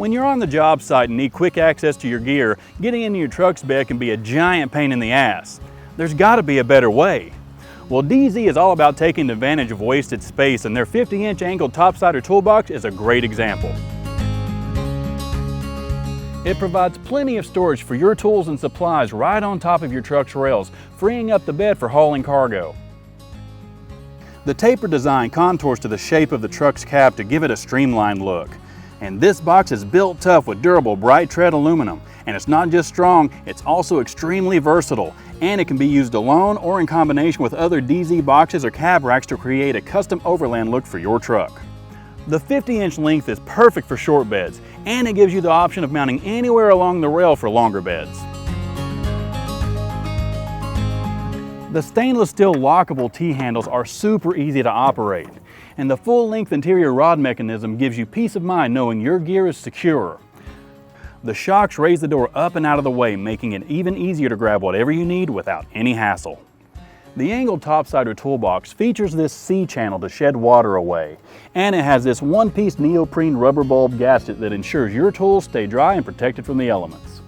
When you're on the job site and need quick access to your gear, getting into your truck's bed can be a giant pain in the ass. There's got to be a better way. Well, Deezee is all about taking advantage of wasted space, and their 50-inch angled topsider toolbox is a great example. It provides plenty of storage for your tools and supplies right on top of your truck's rails, freeing up the bed for hauling cargo. The tapered design contours to the shape of the truck's cab to give it a streamlined look. And this box is built tough with durable bright tread aluminum. And it's not just strong, it's also extremely versatile. And it can be used alone or in combination with other Deezee boxes or cab racks to create a custom overland look for your truck. The 50-inch length is perfect for short beds, and it gives you the option of mounting anywhere along the rail for longer beds. The stainless steel lockable T-handles are super easy to operate, and the full-length interior rod mechanism gives you peace of mind knowing your gear is secure. The shocks raise the door up and out of the way, making it even easier to grab whatever you need without any hassle. The angled topsider toolbox features this C-channel to shed water away, and it has this one-piece neoprene rubber bulb gasket that ensures your tools stay dry and protected from the elements.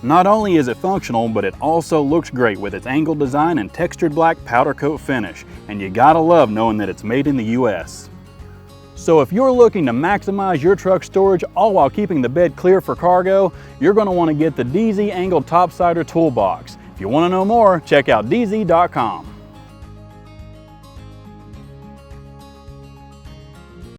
Not only is it functional, but it also looks great with its angled design and textured black powder coat finish, and you gotta love knowing that it's made in the US. So if you're looking to maximize your truck storage all while keeping the bed clear for cargo, you're gonna wanna get the Deezee angled topsider toolbox. If you wanna know more, check out Deezee.com.